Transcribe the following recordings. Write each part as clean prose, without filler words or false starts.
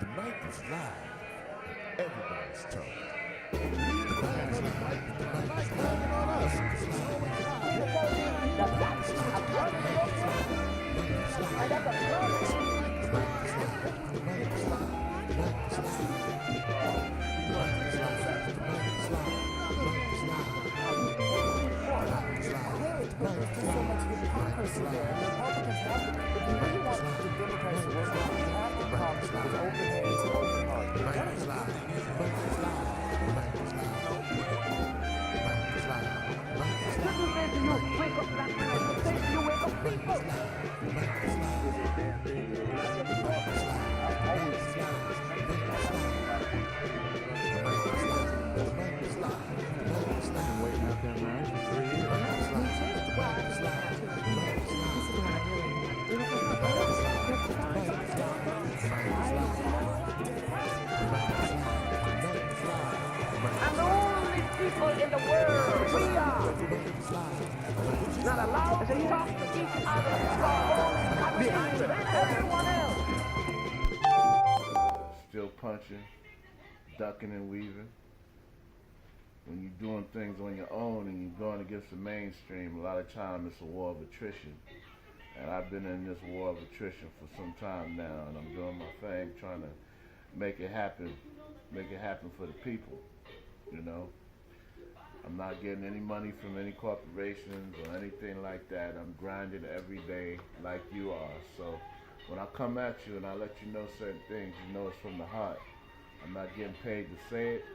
The mic is live. Everybody's talking. The mic is live. The mic is live on us. It's always live. The mic is live. The mic is live. The mic is live. The mic is live. The mic is live. The mic is live. The mic is live. The mic is live. The mic is live. There's just so much hypocrisy there. The Republicans have to, if you really want the Democrats to work out, you have to come with open hands and open heart. The mic is live. The mic is live. The mic is live. The mic is live. The mic is live. People say to you, wake up black man. People say to you, wake up people. The mic is live. The mic is live. The mic is live. The mic is live. The mic is live. The mic is live. I've been waiting out there, man, for 3 years. The mic is live. The mic is live. The mic is live. The mic is live. The mic is live. The mic is live. The mic is live. And the only people in the world, we are not allowed to talk to each other. Behind everyone else. Still punching, ducking and weaving. When you're doing things on your own and you're going against the mainstream, a lot of time it's a war of attrition. And I've been in this war of attrition for some time now, and I'm doing my thing, trying to make it happen for the people, you know. I'm not getting any money from any corporations or anything like that. I'm grinding every day like you are. So when I come at you and I let you know certain things, you know it's from the heart. I'm not getting paid to say it.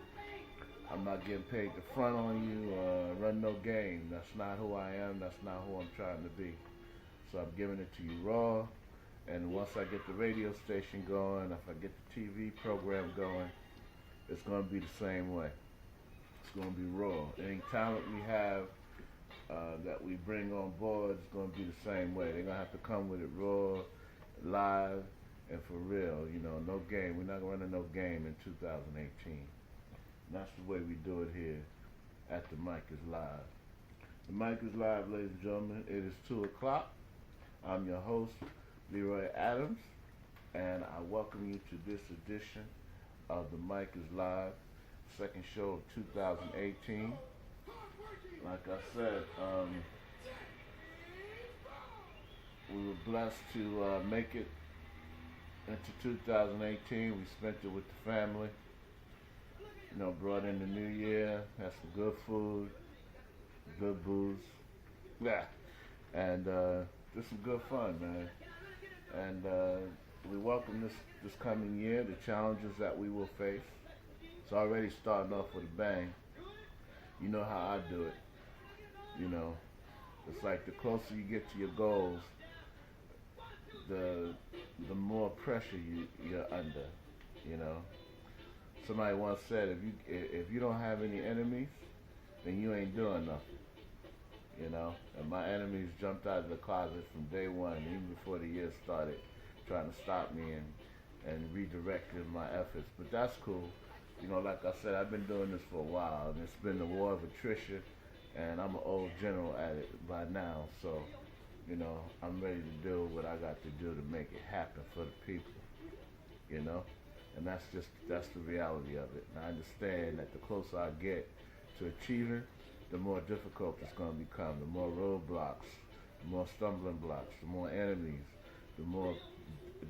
I'm not getting paid to front on you or run no game. That's not who I am. That's not who I'm trying to be. So I'm giving it to you raw. And once I get the radio station going, if I get the TV program going, it's going to be the same way. It's going to be raw. Any talent we have that we bring on board is going to be the same way. They're going to have to come with it raw, live, and for real. You know, no game. We're not running no game in 2018. And that's the way we do it here at The Mic is Live. The Mic is Live, ladies and gentlemen. It is 2 o'clock. I'm your host, Leroy Adams, and I welcome you to this edition of The Mic is Live, second show of 2018. Like I said, we were blessed to make it into 2018. We spent it with the family. You know, brought in the new year, had some good food, good booze, yeah, and just some good fun, man. And we welcome this coming year, the challenges that we will face. It's already starting off with a bang. You know how I do it. You know, it's like the closer you get to your goals, the more pressure you're under, you know. Somebody once said, if you don't have any enemies, then you ain't doing nothing, you know. And my enemies jumped out of the closet from day one, even before the year started, trying to stop me and redirecting my efforts. But that's cool. You know, like I said, I've been doing this for a while, and it's been the war of attrition, and I'm an old general at it by now. So, you know, I'm ready to do what I got to do to make it happen for the people, you know. And that's the reality of it. And I understand that the closer I get to achieving, the more difficult it's going to become. The more roadblocks, the more stumbling blocks, the more enemies, the more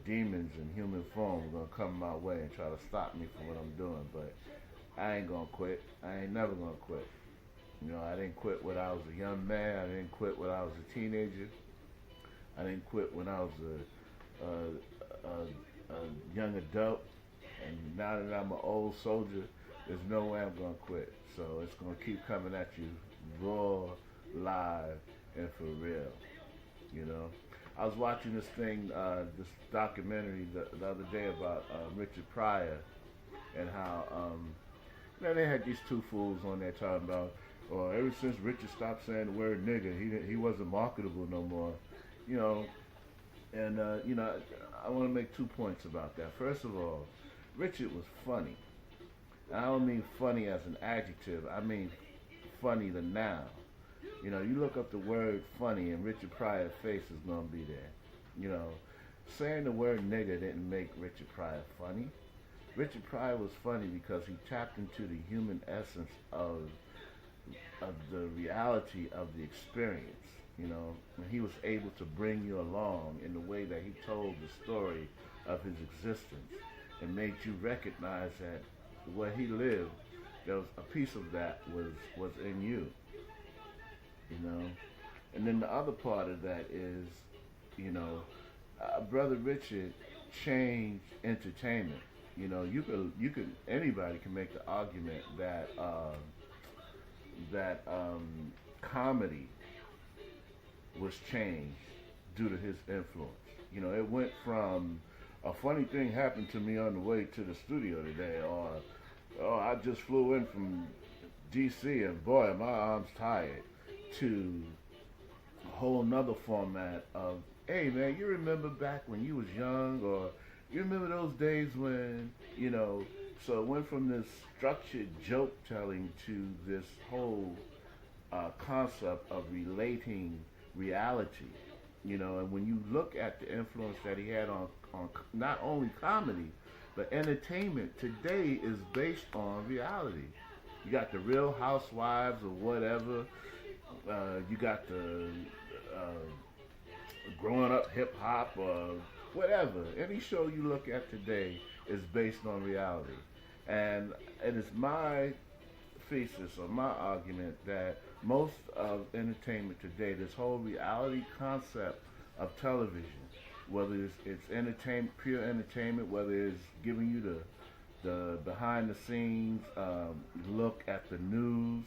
demons in human form are going to come my way and try to stop me from what I'm doing. But I ain't going to quit. I ain't never going to quit. You know, I didn't quit when I was a young man. I didn't quit when I was a teenager. I didn't quit when I was a young adult. And now that I'm an old soldier, there's no way I'm going to quit. So it's going to keep coming at you raw, live, and for real, you know. I was watching this thing, this documentary the other day about Richard Pryor and how, they had these two fools on there talking about, ever since Richard stopped saying the word nigger, he wasn't marketable no more, you know. And, you know, I want to make 2 points about that. First of all, Richard was funny. And I don't mean funny as an adjective. I mean funny the noun. You know, you look up the word funny and Richard Pryor's face is going to be there. You know, saying the word nigger didn't make Richard Pryor funny. Richard Pryor was funny because he tapped into the human essence of the reality of the experience. You know, and he was able to bring you along in the way that he told the story of his existence and made you recognize that what he lived, there was a piece of that was in you. You know, and then the other part of that is, you know, Brother Richard changed entertainment. You know, you could anybody can make the argument that comedy was changed due to his influence. You know, it went from a funny thing happened to me on the way to the studio today, or oh, I just flew in from D.C. and boy, my arm's tired, to a whole nother format of, hey man, you remember back when you was young, or you remember those days when, you know, so it went from this structured joke telling to this whole concept of relating reality, you know. And when you look at the influence that he had on not only comedy, but entertainment today is based on reality. You got the Real Housewives or whatever, you got the growing up hip hop or whatever. Any show you look at today is based on reality. And it is my thesis or my argument that most of entertainment today, this whole reality concept of television, whether it's entertainment, pure entertainment, whether it's giving you the behind the scenes look at the news,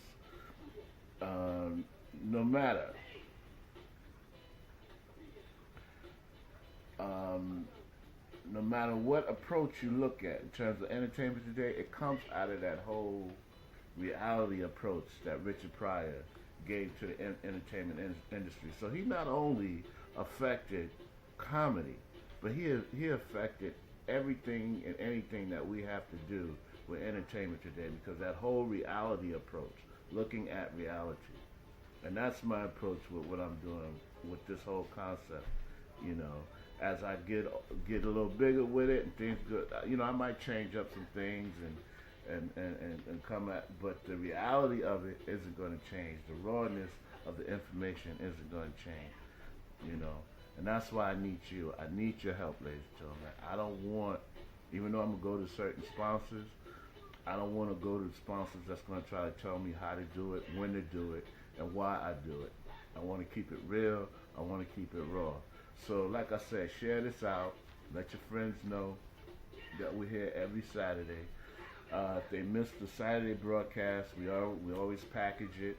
no matter. No matter what approach you look at in terms of entertainment today, it comes out of that whole reality approach that Richard Pryor gave to the entertainment industry. So he not only affected comedy, but he affected everything and anything that we have to do with entertainment today, because that whole reality approach, looking at reality. And that's my approach with what I'm doing with this whole concept, you know. As I get a little bigger with it and things good, you know, I might change up some things and come at, but the reality of it isn't going to change. The rawness of the information isn't going to change, you know. And that's why I need you. I need your help, ladies and gentlemen. I don't want, even though I'm going to go to certain sponsors, I don't want to go to the sponsors that's going to try to tell me how to do it, when to do it, and why I do it. I want to keep it real. I want to keep it raw. So like I said, share this out. Let your friends know that we're here every Saturday. If they missed the Saturday broadcast, we always package it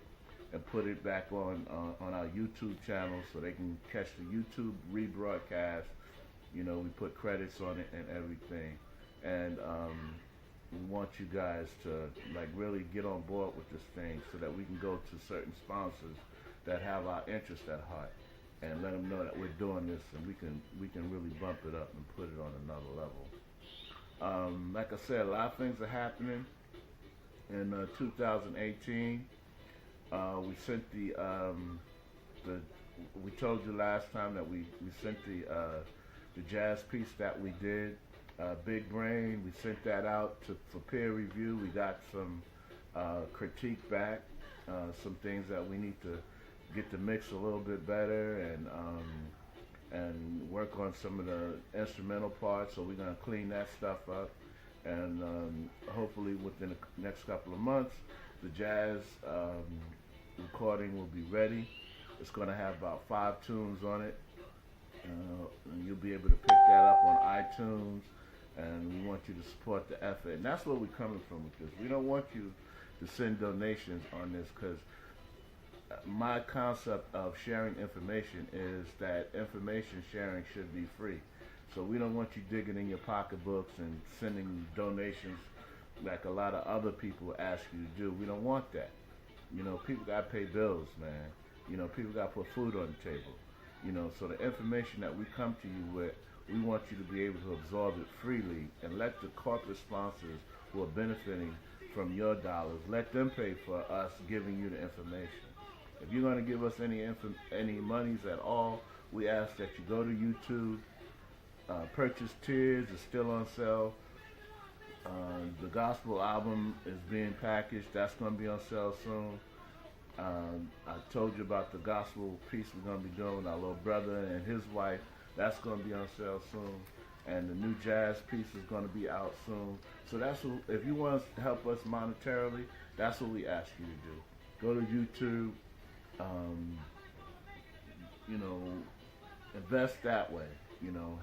and put it back on our YouTube channel so they can catch the YouTube rebroadcast. You know, we put credits on it and everything. And we want you guys to like really get on board with this thing so that we can go to certain sponsors that have our interest at heart, and let them know that we're doing this, and we can really bump it up and put it on another level. Like I said, a lot of things are happening in 2018. We sent we told you last time that we sent the jazz piece that we did, Big Brain. We sent that out for peer review. We got some critique back, some things that we need to get the mix a little bit better, and work on some of the instrumental parts. So we're gonna clean that stuff up, and hopefully within the next couple of months, the jazz recording will be ready. It's gonna have about 5 tunes on it, and you'll be able to pick that up on iTunes. And we want you to support the effort, and that's where we're coming from with this. We don't want you to send donations on this, because my concept of sharing information is that information sharing should be free. So we don't want you digging in your pocketbooks and sending donations like a lot of other people ask you to do. We don't want that. You know, people got to pay bills, man. You know, people got to put food on the table. You know, so the information that we come to you with, we want you to be able to absorb it freely, and let the corporate sponsors who are benefiting from your dollars, let them pay for us giving you the information. If you're going to give us any monies at all, we ask that you go to YouTube Purchase Tears is still on sale. The gospel album is being packaged. That's going to be on sale soon. I told you about the gospel piece we're going to be doing with our little brother and his wife. That's going to be on sale soon. And the new jazz piece is going to be out soon. So that's what, if you want to help us monetarily, that's what we ask you to do. Go to YouTube, invest that way.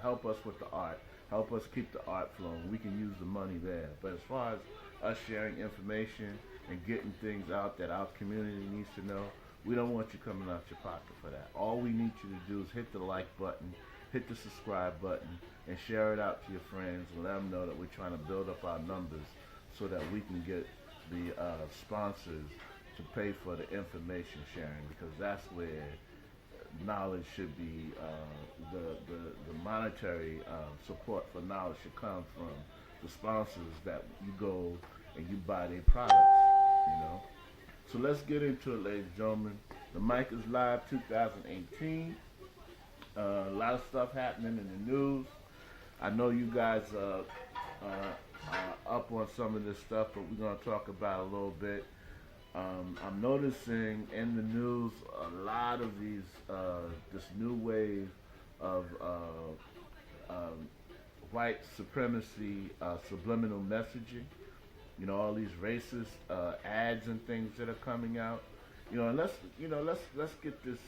Help us with the art. Help us keep the art flowing. We can use the money there. But as far as us sharing information and getting things out that our community needs to know, we don't want you coming out your pocket for that. All we need you to do is hit the like button, hit the subscribe button, and share it out to your friends and let them know that we're trying to build up our numbers so that we can get the sponsors to pay for the information sharing, because that's where knowledge should be, the monetary support for knowledge should come from the sponsors that you go and you buy their products, So let's get into it, ladies and gentlemen. The Mic is Live 2018. A lot of stuff happening in the news. I know you guys are up on some of this stuff, but we're going to talk about it a little bit. I'm noticing in the news a lot of these, this new wave of white supremacy, subliminal messaging. All these racist ads and things that are coming out. And let's get this,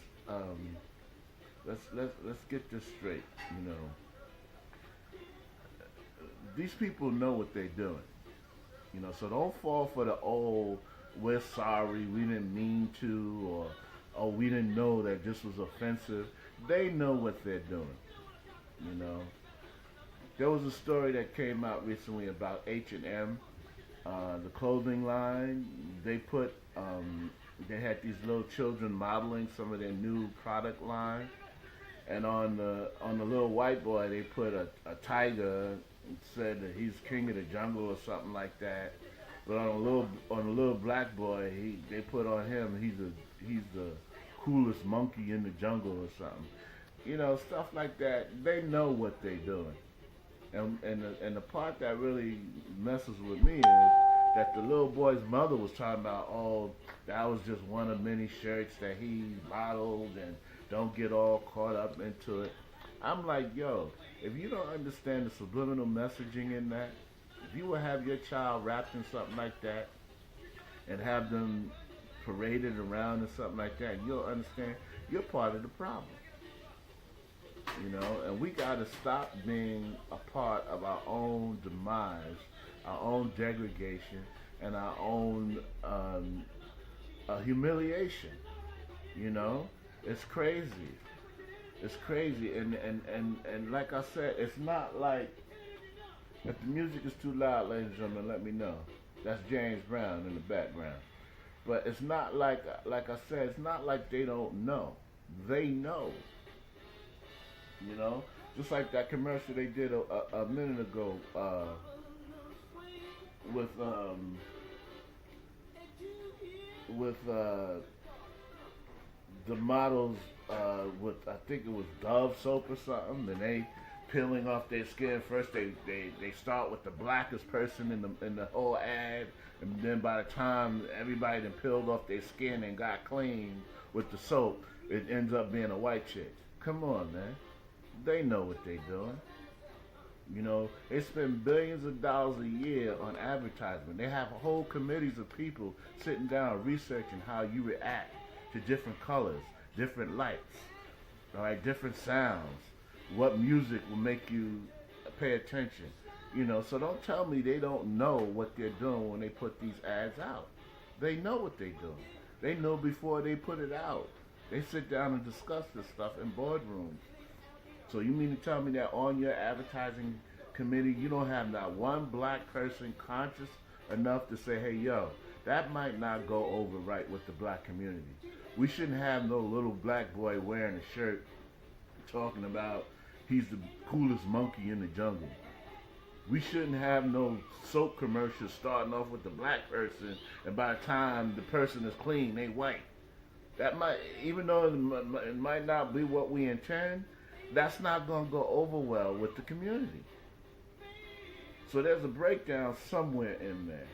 let's get this straight. These people know what they're doing. So don't fall for the old, we're sorry, we didn't mean to, or we didn't know that this was offensive. They know what they're doing, There was a story that came out recently about H&M, the clothing line. They put, they had these little children modeling some of their new product line, and on the little white boy they put a tiger and said that he's king of the jungle or something like that. But on a little black boy, they put on him, he's the coolest monkey in the jungle or something. Stuff like that. They know what they're doing. And the part that really messes with me is that the little boy's mother was talking about, that was just one of many shirts that he modeled, and don't get all caught up into it. I'm like, yo, if you don't understand the subliminal messaging in that, if you would have your child wrapped in something like that and have them paraded around or something like that, you'll understand you're part of the problem. And we got to stop being a part of our own demise, our own degradation, and our own humiliation. It's crazy. It's crazy. And like I said, it's not like, if the music is too loud, ladies and gentlemen, let me know. That's James Brown in the background. But it's not like I said, it's not like they don't know. They know. Just like that commercial they did a minute ago with the models with, I think it was Dove soap or something, and they peeling off their skin. First they start with the blackest person in the whole ad, and then by the time everybody done peeled off their skin and got clean with the soap, it ends up being a white chick. Come on, man. They know what they're doing. They spend billions of dollars a year on advertisement. They have whole committees of people sitting down researching how you react to different colors, different lights, all right, different sounds, what music will make you pay attention. So don't tell me they don't know what they're doing when they put these ads out. They know what they're doing. They know before they put it out. They sit down and discuss this stuff in boardrooms. So you mean to tell me that on your advertising committee, you don't have not one black person conscious enough to say, hey, yo, that might not go over right with the black community. We shouldn't have no little black boy wearing a shirt talking about he's the coolest monkey in the jungle. We shouldn't have no soap commercials starting off with the black person, and by the time the person is clean, they white. That might, even though it might not be what we intend, that's not going to go over well with the community. So there's a breakdown somewhere in there,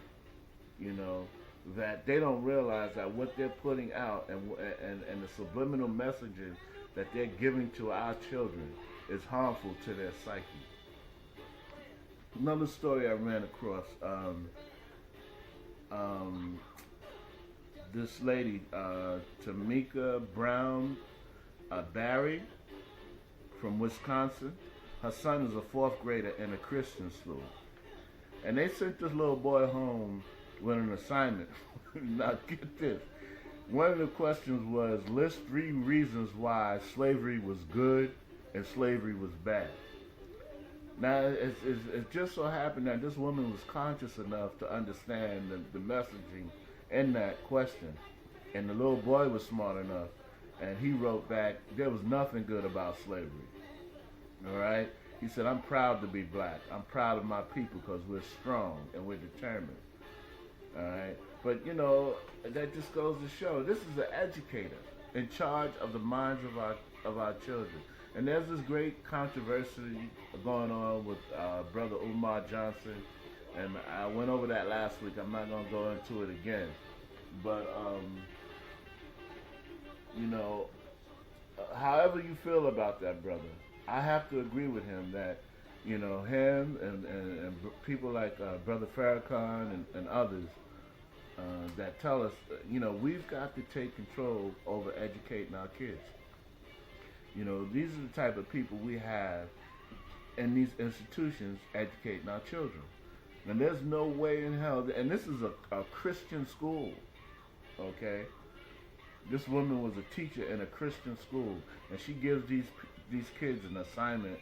you know, that they don't realize that what they're putting out and the subliminal messages that they're giving to our children is harmful to their psyche. Another story I ran across, this lady, Tamika Brown Barry from Wisconsin. Her son is a fourth grader in a Christian school. And they sent this little boy home with an assignment. Now get this. One of the questions was, list 3 reasons why slavery was good and slavery was bad. Now, it just so happened that this woman was conscious enough to understand the messaging in that question. And the little boy was smart enough, and he wrote back, there was nothing good about slavery. All right? He said, I'm proud to be black. I'm proud of my people because we're strong and we're determined. All right? But, you know, that just goes to show, this is an educator in charge of the minds of our children. And there's this great controversy going on with Brother Umar Johnson. And I went over that last week. I'm not going to go into it again. But, you know, however you feel about that brother, I have to agree with him that, you know, him and people like Brother Farrakhan and others that tell us, you know, we've got to take control over educating our kids. You know, these are the type of people we have in these institutions educating our children. And there's no way in hell, and this is a Christian school, okay? This woman was a teacher in a Christian school, and she gives these kids an assignment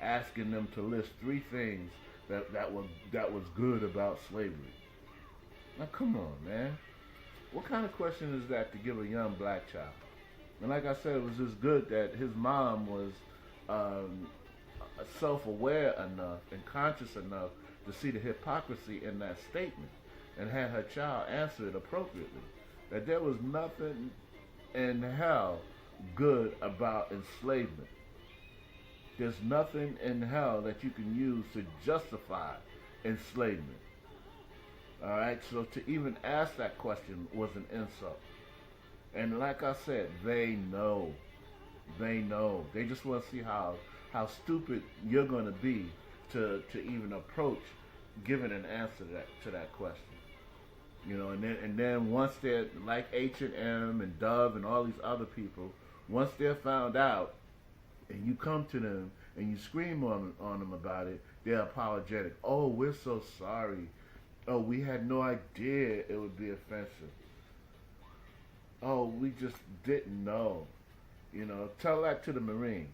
asking them to list 3 things that was good about slavery. Now come on, man. What kind of question is that to give a young black child? And like I said, it was just good that his mom was self-aware enough and conscious enough to see the hypocrisy in that statement and had her child answer it appropriately. That there was nothing in hell good about enslavement. There's nothing in hell that you can use to justify enslavement. All right, so to even ask that question was an insult. And like I said, they know. They know. They just want to see how stupid you're going to be to even approach giving an answer to that question. You know, and then once they're like H&M and Dove and all these other people, once they're found out and you come to them and you scream on them about it, they're apologetic. Oh, we're so sorry. Oh, we had no idea it would be offensive. Oh, we just didn't know. You know, tell that to the Marines.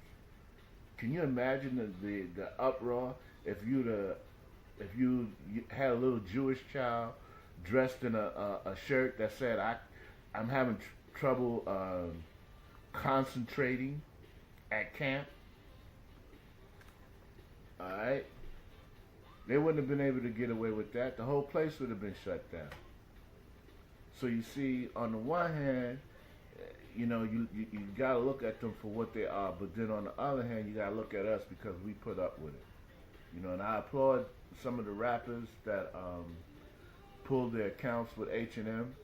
Can you imagine the uproar if you had a little Jewish child dressed in a shirt that said, I'm having trouble concentrating at camp? All right? They wouldn't have been able to get away with that. The whole place would have been shut down. So you see, on the one hand, you know, you got to look at them for what they are, but then on the other hand, you got to look at us because we put up with it. You know, and I applaud some of the rappers that pulled their accounts with H&M,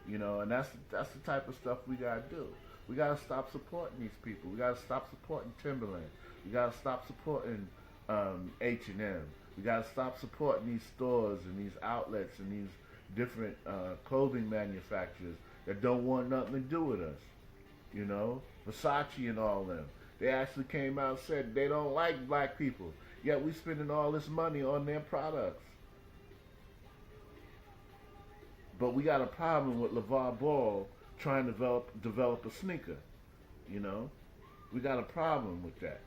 you know, and that's the type of stuff we got to do. We got to stop supporting these people. We got to stop supporting Timberland. We got to stop supporting H&M. We got to stop supporting these stores and these outlets and these different clothing manufacturers that don't want nothing to do with us. You know, Versace and all them. They actually came out and said they don't like black people, yet we spending all this money on their products. But we got a problem with LeVar Ball trying to develop a sneaker. You know, we got a problem with that.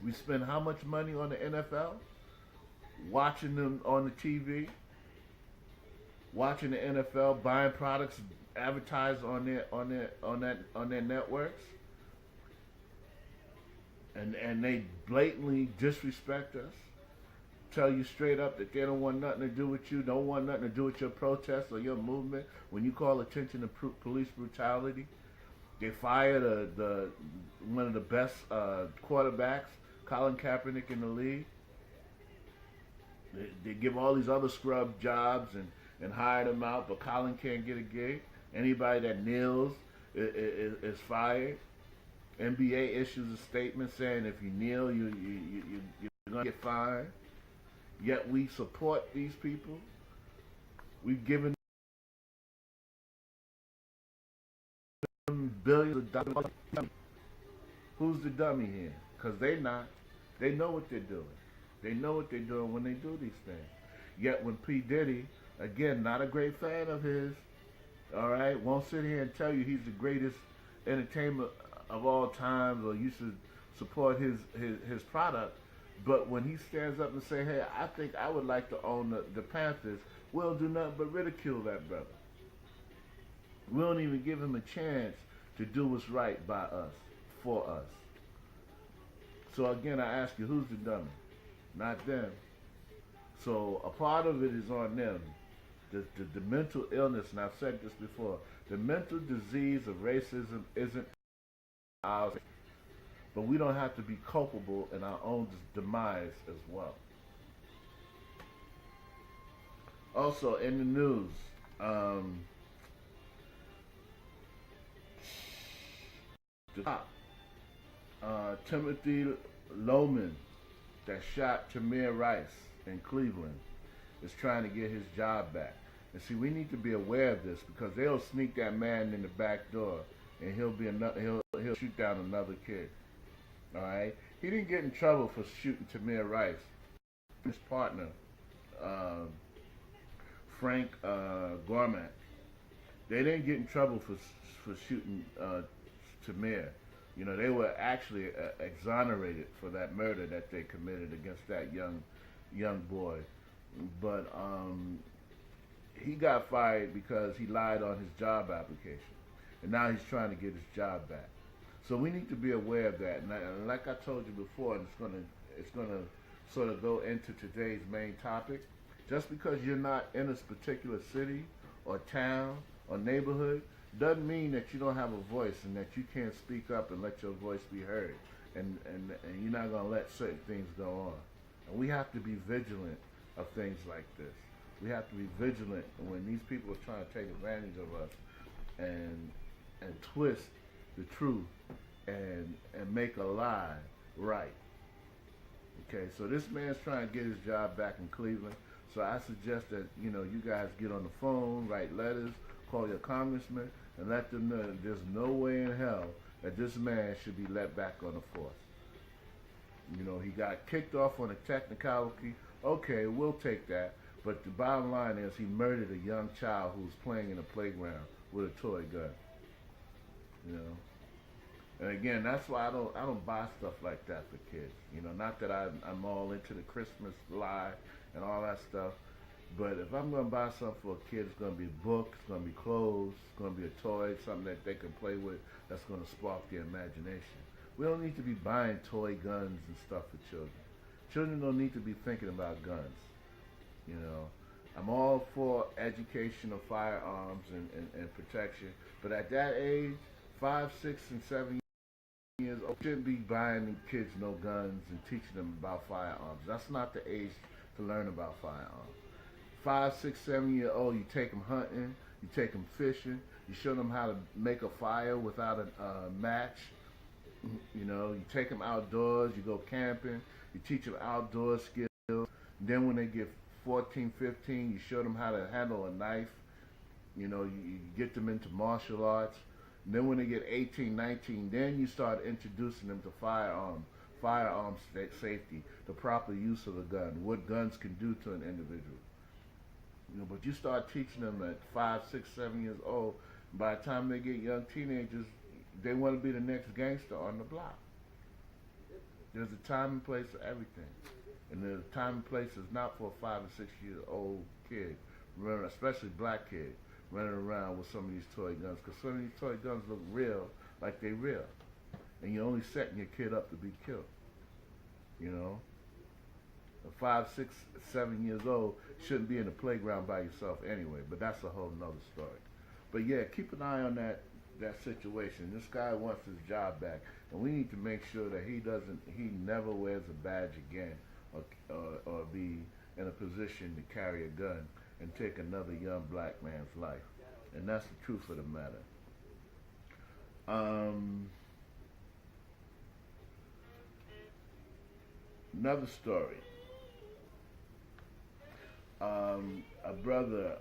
We spend how much money on the NFL? Watching them on the TV, watching the NFL, buying products advertised on their networks, and they blatantly disrespect us, tell you straight up that they don't want nothing to do with you, don't want nothing to do with your protest or your movement when you call attention to police brutality. They fired the one of the best quarterbacks, Colin Kaepernick, in the league. They give all these other scrub jobs and hire them out, but Colin can't get a gig. Anybody that kneels is fired. NBA issues a statement saying if you kneel, you're going to get fined. Yet we support these people. We've given them billions of dollars. Who's the dummy here? Because they're not. They know what they're doing. They know what they're doing when they do these things. Yet when P. Diddy, again, not a great fan of his, all right, won't sit here and tell you he's the greatest entertainer of all time, or you should support his product. But when he stands up and say, hey, I think I would like to own the Panthers, we'll do nothing but ridicule that brother. We don't even give him a chance to do what's right by us, for us. So again, I ask you, who's the dummy? Not them. So a part of it is on them. The mental illness, and I've said this before, the mental disease of racism isn't ours, but we don't have to be culpable in our own demise as well. Also in the news, the cop, Timothy Loman, that shot Tamir Rice in Cleveland, is trying to get his job back. And see, we need to be aware of this, because they'll sneak that man in the back door, and he'll shoot down another kid. All right, he didn't get in trouble for shooting Tamir Rice. His partner, Frank Gormat, they didn't get in trouble for shooting Tamir. You know, they were actually exonerated for that murder that they committed against that young boy. But he got fired because he lied on his job application, and now he's trying to get his job back. So we need to be aware of that. And like I told you before, and it's gonna sort of go into today's main topic. Just because you're not in a particular city or town or neighborhood doesn't mean that you don't have a voice and that you can't speak up and let your voice be heard. And you're not gonna let certain things go on. And we have to be vigilant of things like this. We have to be vigilant when these people are trying to take advantage of us and twist the truth and make a lie right. Okay, so this man's trying to get his job back in Cleveland. So I suggest that, you guys get on the phone, write letters, call your congressman, and let them know that there's no way in hell that this man should be let back on the force. He got kicked off on a technicality. Okay, we'll take that. But the bottom line is he murdered a young child who was playing in a playground with a toy gun. And again, that's why I don't buy stuff like that for kids. Not that I'm all into the Christmas lie and all that stuff, but if I'm going to buy something for a kid, it's going to be a book, it's going to be clothes, it's going to be a toy, something that they can play with that's going to spark their imagination. We don't need to be buying toy guns and stuff for children. Children don't need to be thinking about guns. I'm all for education of firearms and protection, but at that age, 5, 6, and 7 years old, shouldn't be buying kids no guns and teaching them about firearms. That's not the age to learn about firearms. 5, 6, 7 year old, you take them hunting, you take them fishing, you show them how to make a fire without a match. You take them outdoors, you go camping, you teach them outdoor skills. Then when they get 14, 15, you show them how to handle a knife. You get them into martial arts. And then when they get 18, 19, then you start introducing them to firearms safety, the proper use of a gun, what guns can do to an individual. But you start teaching them at 5, 6, 7 years old. By the time they get young teenagers, they want to be the next gangster on the block. There's a time and place for everything. And the time and place is not for a 5 or 6 year old kid, especially black kid, running around with some of these toy guns. Because some of these toy guns look real, like they real. And you're only setting your kid up to be killed. A 5, 6, 7 years old shouldn't be in the playground by yourself anyway, but that's a whole nother story. But yeah, keep an eye on that that situation. This guy wants his job back, and we need to make sure that he never wears a badge again, or be in a position to carry a gun and take another young black man's life. And that's the truth of the matter. Another story. A brother,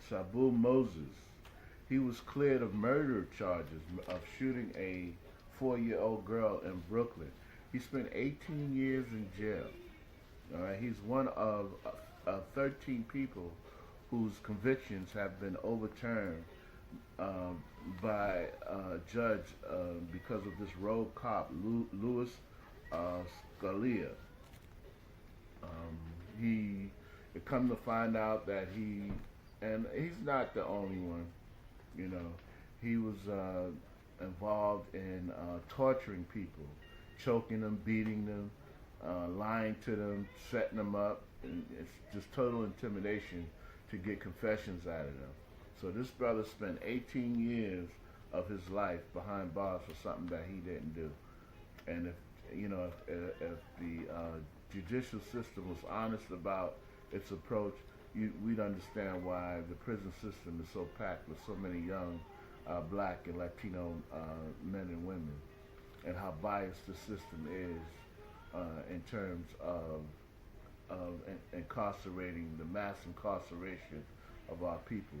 Sabu Moses, he was cleared of murder charges of shooting a 4-year-old girl in Brooklyn. He spent 18 years in jail. All right, he's one of 13 people whose convictions have been overturned by a judge because of this rogue cop, Louis Scalia. It come to find out that and he's not the only one, you know. He was involved in torturing people, choking them, beating them, lying to them, setting them up. And it's just total intimidation to get confessions out of them. So this brother spent 18 years of his life behind bars for something that he didn't do. And if the judicial system was honest about its approach, we'd understand why the prison system is so packed with so many young black and Latino men and women, and how biased the system is in terms of incarcerating, the mass incarceration of our people.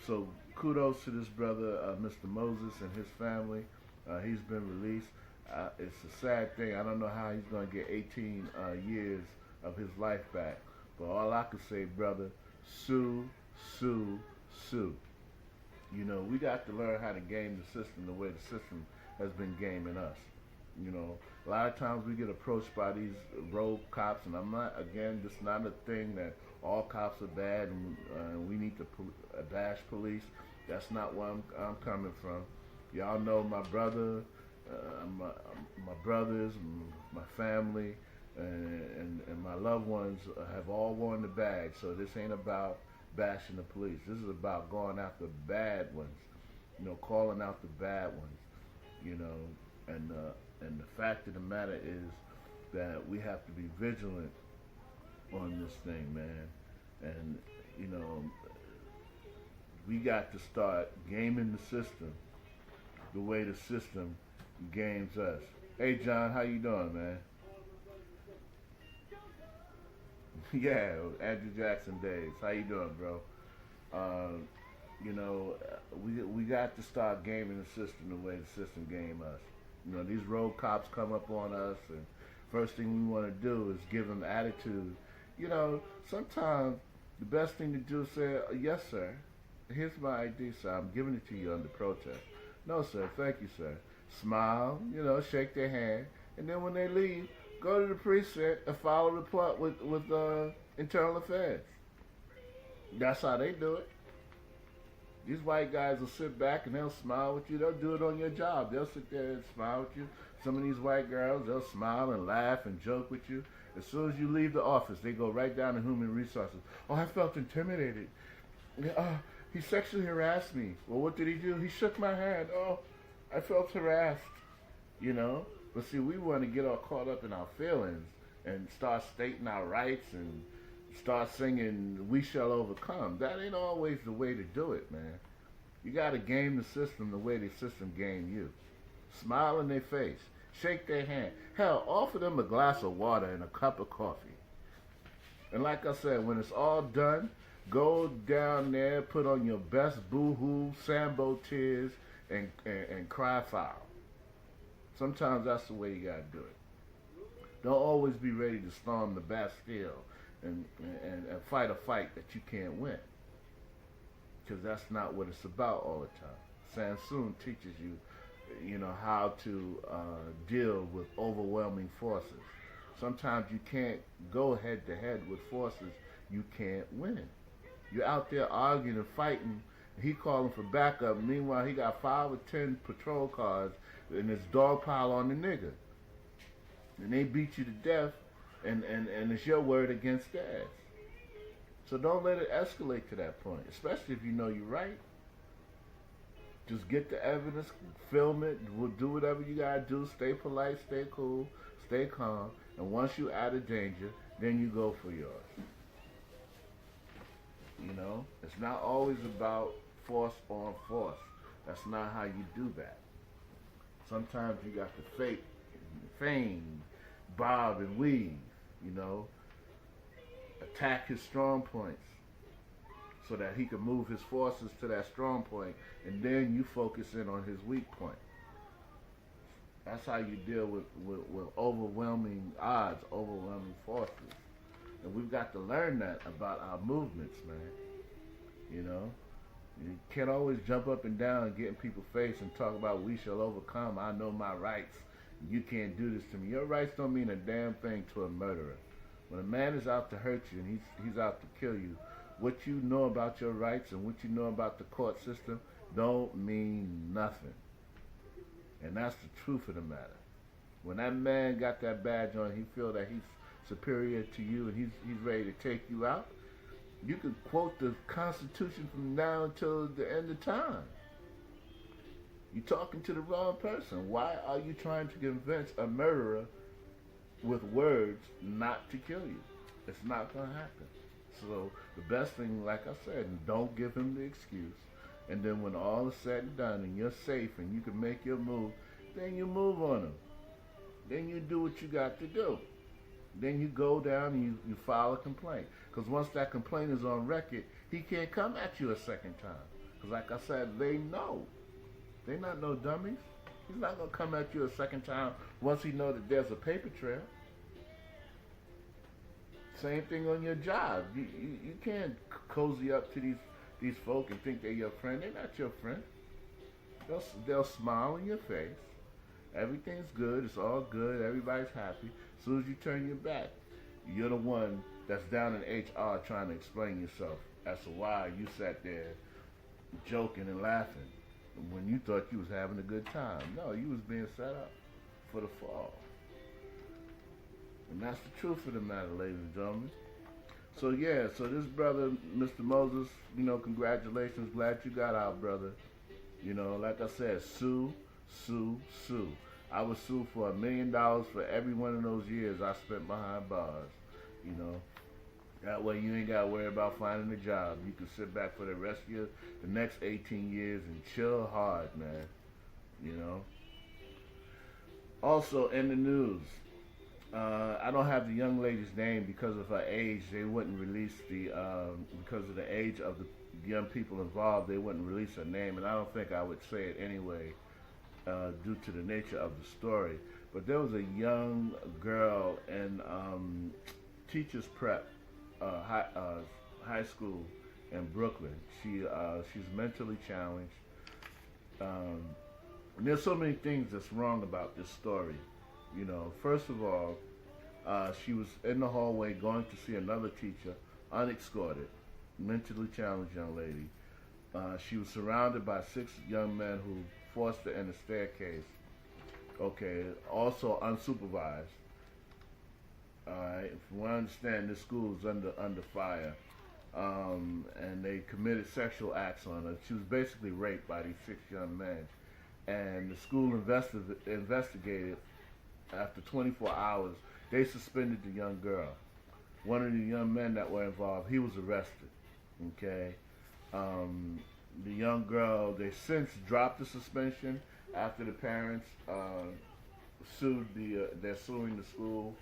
So kudos to this brother, Mr. Moses, and his family. He's been released. It's a sad thing. I don't know how he's going to get 18 years of his life back. But all I can say, brother, sue, sue, sue. You know, we got to learn how to game the system the way the system has been gaming us. You know, a lot of times we get approached by these rogue cops, and I'm not, again, this is not a thing that all cops are bad and we need to bash police. That's not where I'm coming from. Y'all know my brother, my brothers, my family, and my loved ones have all worn the badge. So this ain't about bashing the police. This is about going after bad ones. You know, calling out the bad ones. You know, and the fact of the matter is that we have to be vigilant on this thing, man. And you know, we got to start gaming the system the way the system games us. Hey John, how you doing, man? Yeah, Andrew Jackson Days. How you doing, bro? You know, we got to start gaming the system the way the system game us. You know, these road cops come up on us, and first thing we want to do is give them attitude. You know, sometimes the best thing to do is say, yes, sir, here's my ID, sir. I'm giving it to you under protest. No, sir, thank you, sir. Smile, you know, shake their hand, and then when they leave, go to the precinct and file a report with Internal Affairs. That's how they do it. These white guys will sit back and they'll smile with you. They'll do it on your job. They'll sit there and smile with you. Some of these white girls, they'll smile and laugh and joke with you. As soon as you leave the office, they go right down to human resources. Oh, I felt intimidated. He sexually harassed me. Well, what did he do? He shook my hand. Oh, I felt harassed. You know? But see, we want to get all caught up in our feelings and start stating our rights and start singing "We Shall Overcome." That ain't always the way to do it, man. You got to game the system the way the system game you. Smile in their face. Shake their hand. Hell, offer them a glass of water and a cup of coffee. And like I said, when it's all done, go down there, put on your best boo-hoo, Sambo tears, and cry foul. Sometimes that's the way you got to do it. Don't always be ready to storm the Bastille and fight a fight that you can't win. Because that's not what it's about all the time. Sansoon teaches you, you know, how to deal with overwhelming forces. Sometimes you can't go head to head with forces you can't win. You're out there arguing and fighting. He calling for backup. Meanwhile, he got 5 or 10 patrol cars and his dog pile on the nigga. And they beat you to death, and it's your word against theirs. So don't let it escalate to that point, especially if you know you're right. Just get the evidence, film it, do whatever you gotta do. Stay polite, stay cool, stay calm, and once you're out of danger, then you go for yours. You know, it's not always about force on force. That's not how you do that. Sometimes you got to fake, feign, bob and weave. You know, attack his strong points so that he can move his forces to that strong point, and then you focus in on his weak point. That's how you deal with overwhelming odds, overwhelming forces. And we've got to learn that about our movements, man. You know? You can't always jump up and down and get in people's face and talk about we shall overcome, I know my rights, you can't do this to me. Your rights don't mean a damn thing to a murderer. When a man is out to hurt you and he's out to kill you, what you know about your rights and what you know about the court system don't mean nothing. And that's the truth of the matter. When that man got that badge on, he feel that he's superior to you and he's ready to take you out. You can quote the Constitution from now until the end of time. You're talking to the wrong person. Why are you trying to convince a murderer with words not to kill you? It's not going to happen. So the best thing, like I said, don't give him the excuse. And then when all is said and done and you're safe and you can make your move, then you move on him. Then you do what you got to do. Then you go down and you file a complaint. Because once that complaint is on record, he can't come at you a second time. Because like I said, they know. They're not no dummies. He's not going to come at you a second time once he knows that there's a paper trail. Same thing on your job. You can't cozy up to these folk and think they're your friend. They're not your friend. They'll smile in your face. Everything's good. It's all good. Everybody's happy. As soon as you turn your back, you're the one that's down in HR trying to explain yourself as to why you sat there joking and laughing when you thought you was having a good time. No, you was being set up for the fall. And that's the truth of the matter, ladies and gentlemen. So yeah, so this brother, Mr. Moses, you know, congratulations. Glad you got out, brother. You know, like I said, sue, sue, sue. I would sue for $1 million for every one of those years I spent behind bars. You know, that way you ain't got to worry about finding a job. You can sit back for the rest of the next 18 years and chill hard, man. You know. Also, in the news, I don't have the young lady's name because of her age. They wouldn't release because of the age of the young people involved, they wouldn't release her name, and I don't think I would say it anyway due to the nature of the story. But there was a young girl in teacher's prep high school in Brooklyn. She's mentally challenged. And there's so many things that's wrong about this story. You know, first of all, she was in the hallway going to see another teacher, unescorted, mentally challenged young lady. She was surrounded by 6 young men who forced her in the staircase. Okay, also unsupervised. Alright, from what I understand, this school is under fire. And they committed sexual acts on her. She was basically raped by these 6 young men. And the school investigated. After 24 hours, they suspended the young girl. One of the young men that were involved, he was arrested. Okay, the young girl, they since dropped the suspension after the parents they're suing the school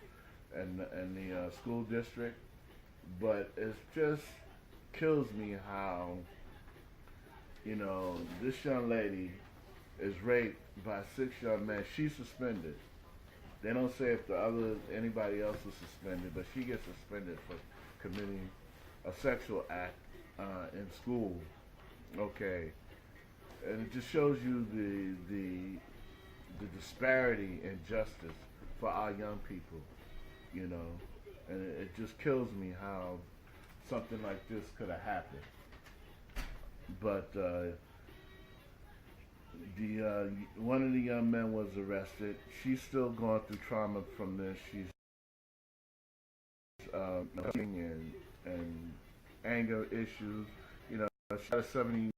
and the school district. But it just kills me how, you know, this young lady is raped by 6 young men. She's suspended. They don't say if anybody else is suspended, but she gets suspended for committing a sexual act in school. Okay, and it just shows you the disparity in justice for our young people, you know, and it just kills me how something like this could have happened. But one of the young men was arrested. She's still going through trauma from this. She's and anger issues. You know, she had a 72%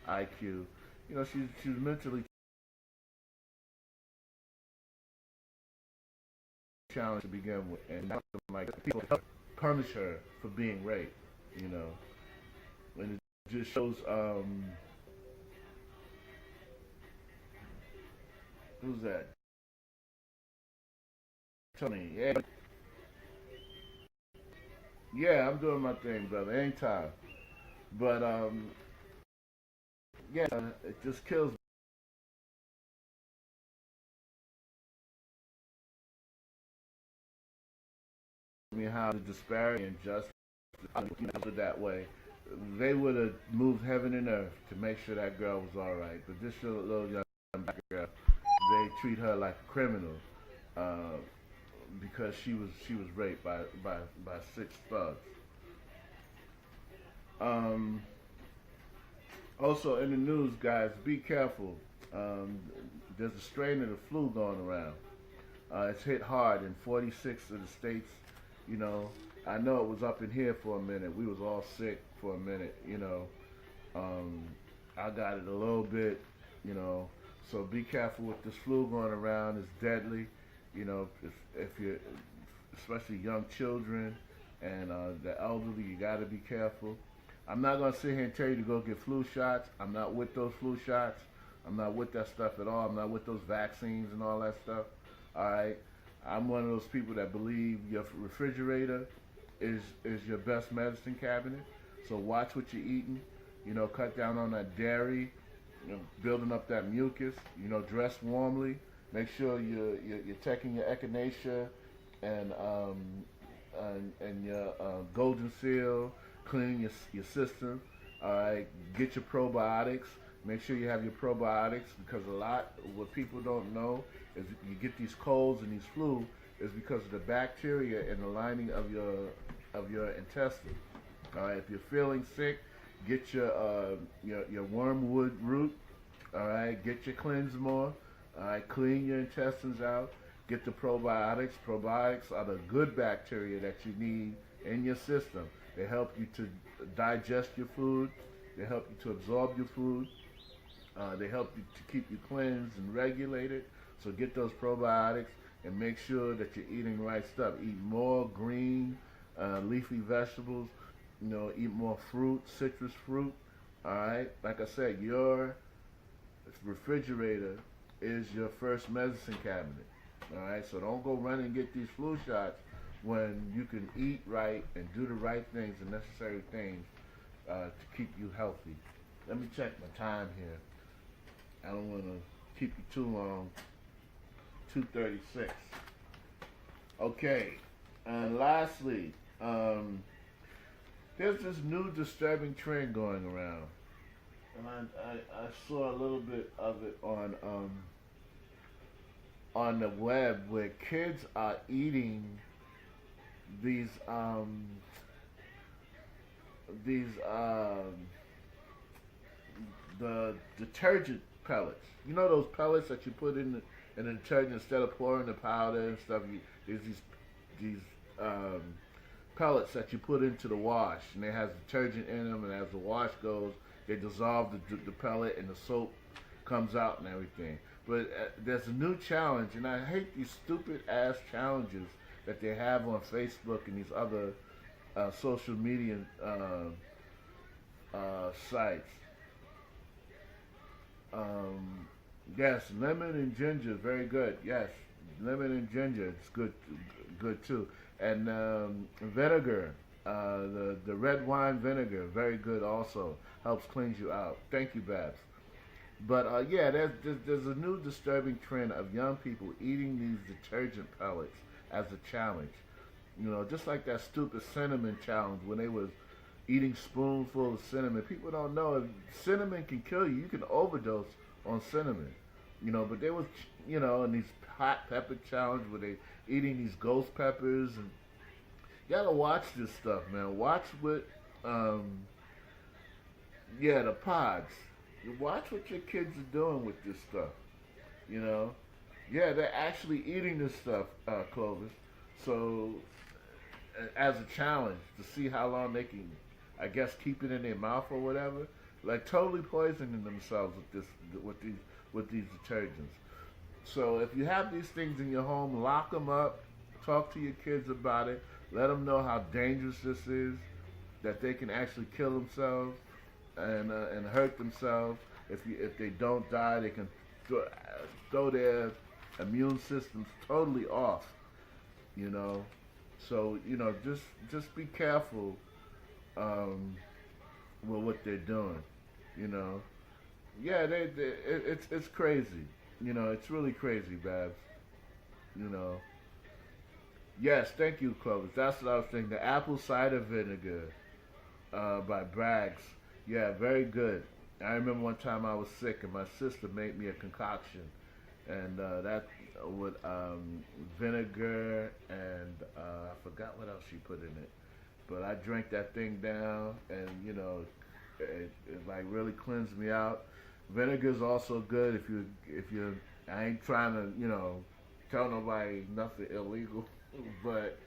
IQ. You know, she's mentally challenged to begin with, and now like people punish her for being raped. You know, and it just shows who's that? Tony. Yeah, yeah, I'm doing my thing, brother. Anytime. But yeah, it just kills me how the disparity and justice that way. They would have moved heaven and earth to make sure that girl was all right. But this little young black girl, they treat her like a criminal because she was raped by 6 thugs. Also in the news, guys, be careful. There's a strain of the flu going around. It's hit hard in 46 of the states. You know, I know it was up in here for a minute. We was all sick for a minute. You know, I got it a little bit. You know, so be careful with this flu going around. It's deadly. You know, if you're, especially young children and the elderly, you got to be careful. I'm not going to sit here and tell you to go get flu shots. I'm not with those flu shots. I'm not with that stuff at all. I'm not with those vaccines and all that stuff. All right? I'm one of those people that believe your refrigerator is your best medicine cabinet. So watch what you're eating. You know, cut down on that dairy. You know, building up that mucus. You know, dress warmly. Make sure you're taking your echinacea and your golden seal. Clean your system. All right, get your probiotics. Make sure you have your probiotics because a lot of what people don't know is you get these colds and these flu is because of the bacteria in the lining of your intestine. All right, if you're feeling sick, get your wormwood root. All right, get your cleanse more. All right, clean your intestines out. Get the probiotics. Probiotics are the good bacteria that you need in your system. They help you to digest your food. They help you to absorb your food. They help you to keep you cleansed and regulated. So get those probiotics and make sure that you're eating the right stuff. Eat more green, leafy vegetables. You know, eat more fruit, citrus fruit. All right. Like I said, your refrigerator is your first medicine cabinet. All right. So don't go run and get these flu shots when you can eat right and do the right things, the necessary things to keep you healthy. Let me check my time here. I don't want to keep you too long. 2:36. Okay, and lastly, there's this new disturbing trend going around, and I saw a little bit of it on the web where kids are eating these the detergent pellets. You know those pellets that you put in the detergent instead of pouring the powder and stuff. There's these pellets that you put into the wash, and they have detergent in them. And as the wash goes, they dissolve the pellet, and the soap comes out and everything. But there's a new challenge, and I hate these stupid ass challenges that they have on Facebook and these other social media sites. Yes, lemon and ginger, very good. Yes, lemon and ginger, it's good too. And vinegar, the red wine vinegar, very good also. Helps cleanse you out. Thank you, Babs. But yeah, there's a new disturbing trend of young people eating these detergent pellets as a challenge. You know, just like that stupid cinnamon challenge when they was eating spoonfuls of cinnamon. People don't know if cinnamon can kill you. You can overdose on cinnamon. You know, but they was, you know, and these hot pepper challenge where they eating these ghost peppers. And you gotta watch this stuff, man. Watch what, the pods. Watch what your kids are doing with this stuff. You know, yeah, they're actually eating this stuff, Clovis. So, as a challenge to see how long they can I guess keep it in their mouth or whatever, like totally poisoning themselves with these detergents. So if you have these things in your home, lock them up. Talk to your kids about it. Let them know how dangerous this is, that they can actually kill themselves and hurt themselves. If they don't die, they can throw their immune systems totally off. You know, so just be careful with what they're doing. You know, yeah, it's crazy. You know, it's really crazy, Babs. You know. Yes, thank you, Clovis. That's what I was thinking. The apple cider vinegar by Bragg's. Yeah, very good. I remember one time I was sick and my sister made me a concoction, and that with vinegar and I forgot what else she put in it, but I drank that thing down, and it like really cleansed me out. Vinegar is also good if you. I ain't trying to tell nobody nothing illegal. But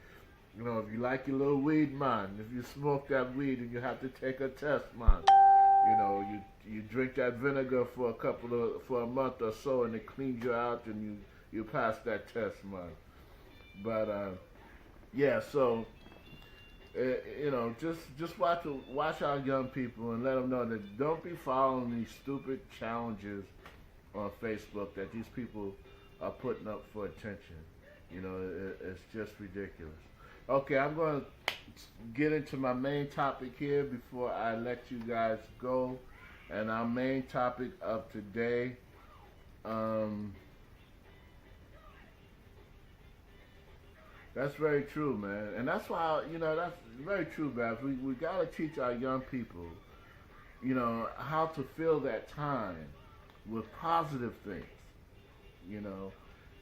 if you like your little weed, man, if you smoke that weed and you have to take a test, man, you drink that vinegar for a month or so, and it cleans you out, and you pass that test, man. But yeah, so just watch our young people and let them know that don't be following these stupid challenges on Facebook that these people are putting up for attention. It's just ridiculous. Okay, I'm going to get into my main topic here before I let you guys go. And our main topic of today, that's very true, man. And that's why, that's very true, Babs. We got to teach our young people, how to fill that time with positive things,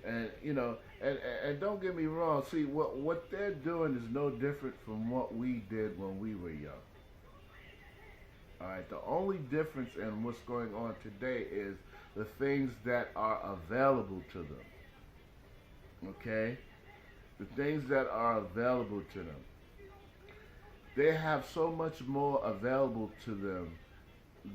And don't get me wrong. See, what they're doing is no different from what we did when we were young. All right. The only difference in what's going on today is the things that are available to them. Okay, the things that are available to them. They have so much more available to them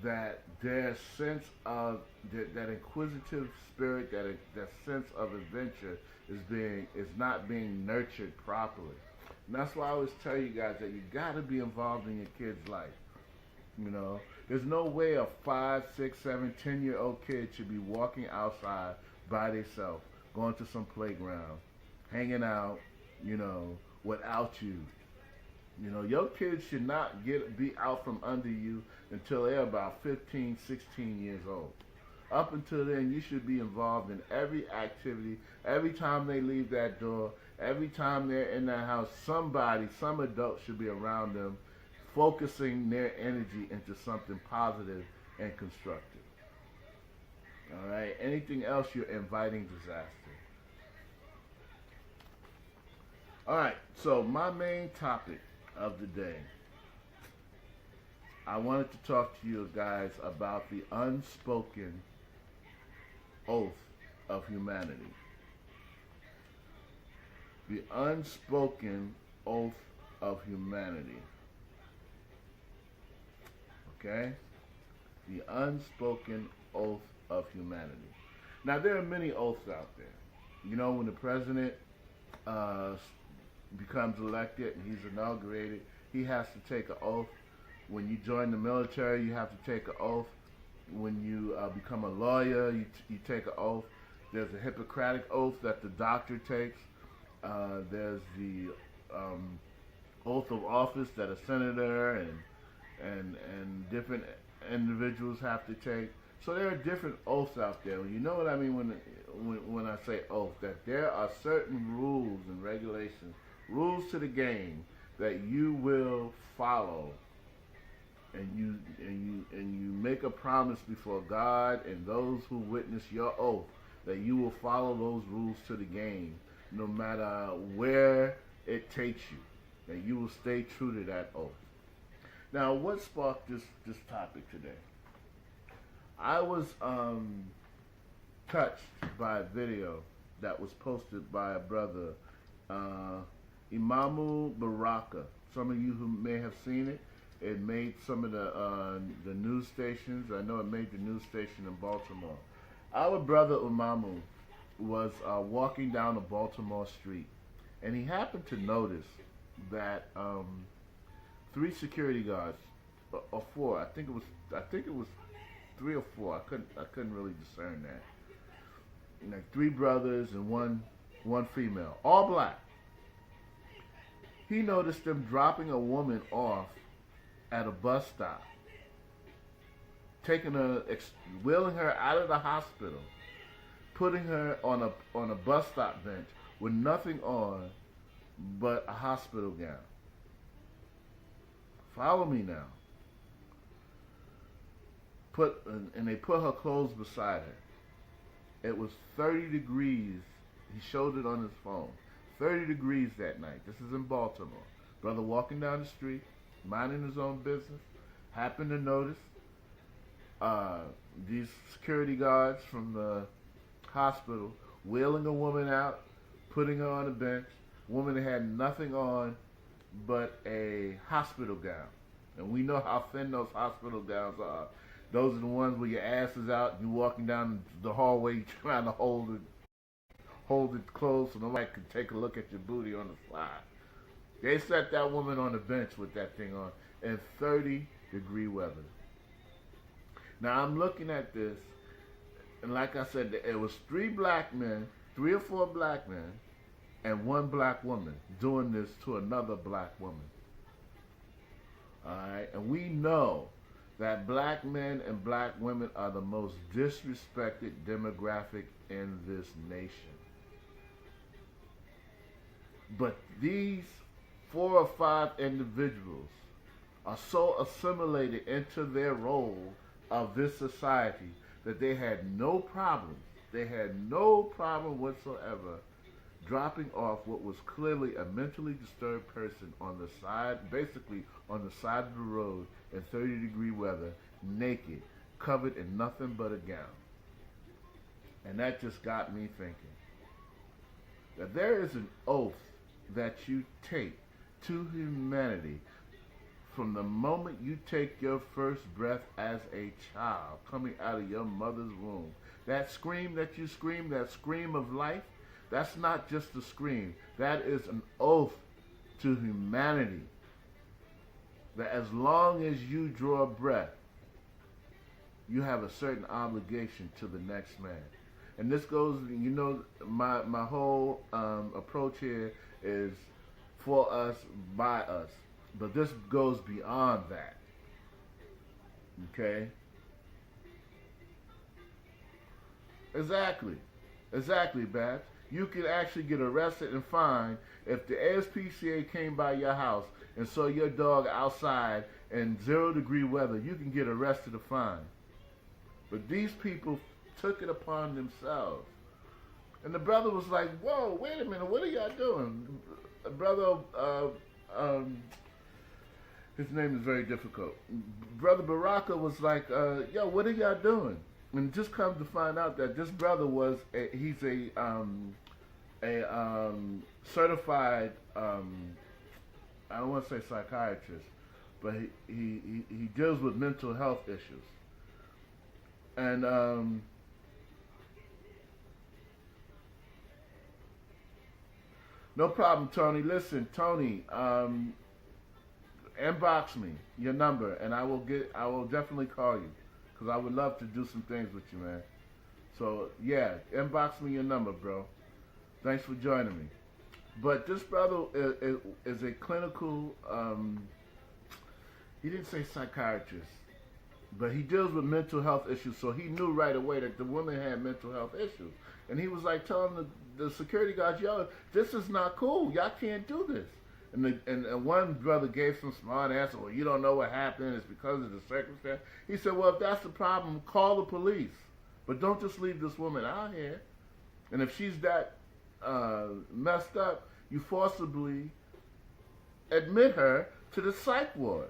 that their sense of that inquisitive spirit, that sense of adventure is not being nurtured properly. And that's why I always tell you guys that you got to be involved in your kid's life. There's no way a 5, 6, 7, 10-year-old kid should be walking outside by themselves, going to some playground, hanging out, without you. Your kids should not be out from under you until they're about 15, 16 years old. Up until then, you should be involved in every activity. Every time they leave that door, every time they're in that house, some adult should be around them, focusing their energy into something positive and constructive. All right? Anything else, you're inviting disaster. All right, so my main topic of the day, I wanted to talk to you guys about the unspoken oath of humanity. The unspoken oath of humanity. Okay? The unspoken oath of humanity. Now, there are many oaths out there. When the president becomes elected and he's inaugurated, he has to take an oath. When you join the military, you have to take an oath. When you become a lawyer, you take an oath. There's a Hippocratic oath that the doctor takes. There's the oath of office that a senator and different individuals have to take. So there are different oaths out there. You know what I mean when I say oath, that there are certain rules and regulations, rules to the game that you will follow, and you make a promise before God and those who witness your oath that you will follow those rules to the game, no matter where it takes you, that you will stay true to that oath. Now, what sparked this topic today? I was touched by a video that was posted by a brother, Imamu Baraka. Some of you who may have seen it. It made some of the news stations. I know it made the news station in Baltimore. Our brother Umamu was walking down a Baltimore street, and he happened to notice that three security guards, or four. I think it was three or four. I couldn't really discern that. Like three brothers and one female, all black. He noticed them dropping a woman off at a bus stop, wheeling her out of the hospital, putting her on a bus stop bench with nothing on but a hospital gown. Follow me now. And they put her clothes beside her. It was 30 degrees. He showed it on his phone. 30 degrees that night. This is in Baltimore. Brother walking down the street, minding his own business, happened to notice these security guards from the hospital wheeling a woman out, putting her on a bench. Woman that had nothing on but a hospital gown. And we know how thin those hospital gowns are. Those are the ones where your ass is out, you're walking down the hallway trying to hold it close so nobody can take a look at your booty on the slide. They set that woman on the bench with that thing on in 30-degree weather. Now I'm looking at this, and like I said, it was three or four black men, and one black woman doing this to another black woman. Alright, and we know that black men and black women are the most disrespected demographic in this nation. But these 4 or 5 individuals are so assimilated into their role of this society that they had no problem whatsoever dropping off what was clearly a mentally disturbed person on the side, basically on the side of the road in 30-degree weather, naked, covered in nothing but a gown. And that just got me thinking that there is an oath that you take to humanity from the moment you take your first breath as a child coming out of your mother's womb. That scream that you scream, that scream of life, that's not just a scream. That is an oath to humanity that as long as you draw breath, you have a certain obligation to the next man. And this goes, my whole approach here is for us, by us. But this goes beyond that. Okay? Exactly, Babs. You could actually get arrested and fined if the ASPCA came by your house and saw your dog outside in 0-degree weather. You can get arrested or fined. But these people took it upon themselves. And the brother was like, whoa, wait a minute, what are y'all doing? Brother, his name is very difficult. Brother Baraka was like, yo, what are y'all doing? And just come to find out that this brother he's a certified, I don't want to say psychiatrist, but he deals with mental health issues. And no problem, Tony. Listen, Tony, inbox me your number, and I will definitely call you. Because I would love to do some things with you, man. So, yeah, inbox me your number, bro. Thanks for joining me. But this brother is a clinical, he didn't say psychiatrist, but he deals with mental health issues, so he knew right away that the woman had mental health issues. And he was like telling the security guards, yo, this is not cool. Y'all can't do this. And one brother gave some smart answer, well, you don't know what happened, it's because of the circumstance. He said, well, if that's the problem, call the police. But don't just leave this woman out here. And if she's that messed up, you forcibly admit her to the psych ward.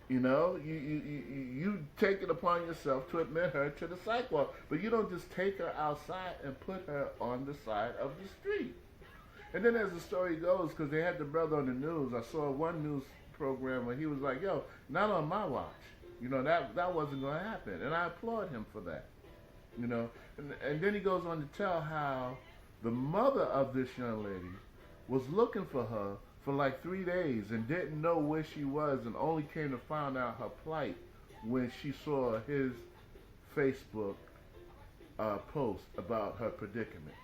You know, you take it upon yourself to admit her to the psych ward. But you don't just take her outside and put her on the side of the street. And then as the story goes, because they had the brother on the news, I saw one news program where he was like, "Yo, not on my watch. You know, that wasn't going to happen." And I applaud him for that. You know, and then he goes on to tell how the mother of this young lady was looking for her for like 3 days and didn't know where she was, and only came to find out her plight when she saw his Facebook post about her predicament.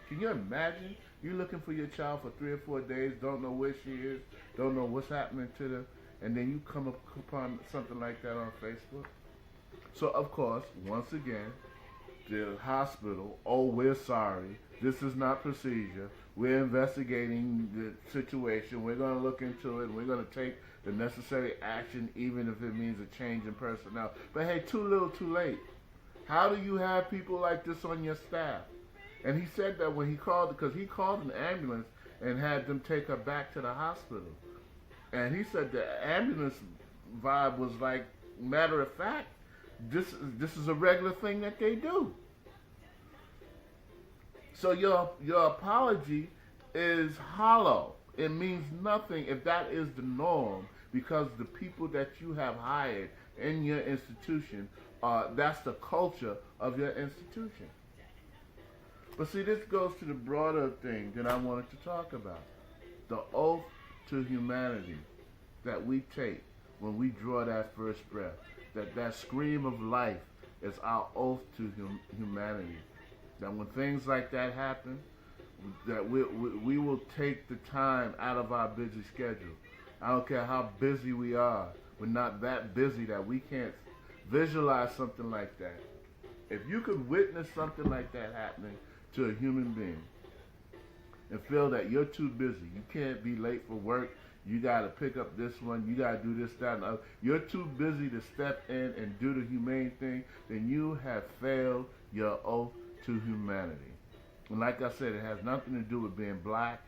Can you imagine? You looking for your child for 3 or 4 days, don't know where she is, don't know what's happening to them, and then you come upon something like that on Facebook? So, of course, once again, the hospital, "Oh, we're sorry. This is not procedure. We're investigating the situation. We're going to look into it. And we're going to take the necessary action, even if it means a change in personnel." But hey, too little, too late. How do you have people like this on your staff? And he said that when he called, because he called an ambulance and had them take her back to the hospital. And he said the ambulance vibe was like, matter of fact, this is a regular thing that they do. So your apology is hollow. It means nothing if that is the norm, because the people that you have hired in your institution, that's the culture of your institution. But see, this goes to the broader thing that I wanted to talk about. The oath to humanity that we take when we draw that first breath. That scream of life is our oath to humanity. That when things like that happen, that we will take the time out of our busy schedule. I don't care how busy we are. We're not that busy that we can't visualize something like that. If you could witness something like that happening to a human being and feel that you're too busy, you can't be late for work, you got to pick up this one, you got to do this, that, and other, you're too busy to step in and do the humane thing, then you have failed your oath to humanity. And like I said, it has nothing to do with being black.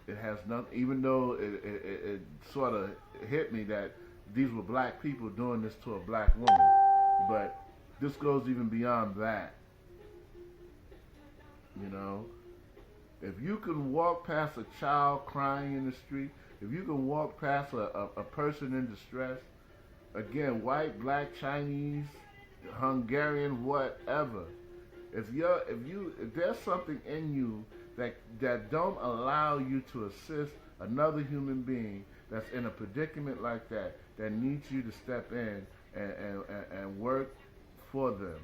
It has nothing, even though it sort of hit me that these were black people doing this to a black woman. But this goes even beyond that. You know, if you can walk past a child crying in the street, if you can walk past a person in distress, again, white, black, Chinese, Hungarian, whatever, if there's something in you that don't allow you to assist another human being that's in a predicament like that needs you to step in and work for them,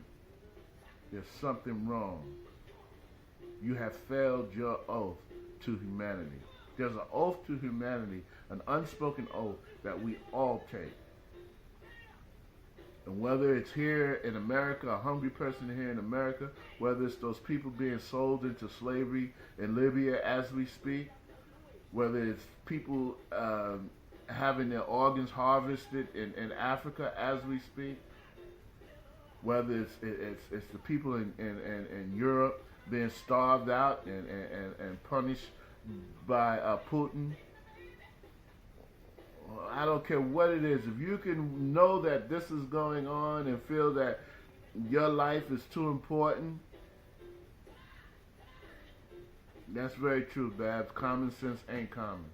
there's something wrong. You have failed your oath to humanity. There's an oath to humanity, an unspoken oath that we all take. And whether it's here in America, a hungry person here in America, whether it's those people being sold into slavery in Libya as we speak, whether it's people having their organs harvested in Africa as we speak, whether it's the people in Europe being starved out and punished by Putin. I don't care what it is. If you can know that this is going on and feel that your life is too important, that's very true, Babs. Common sense ain't common.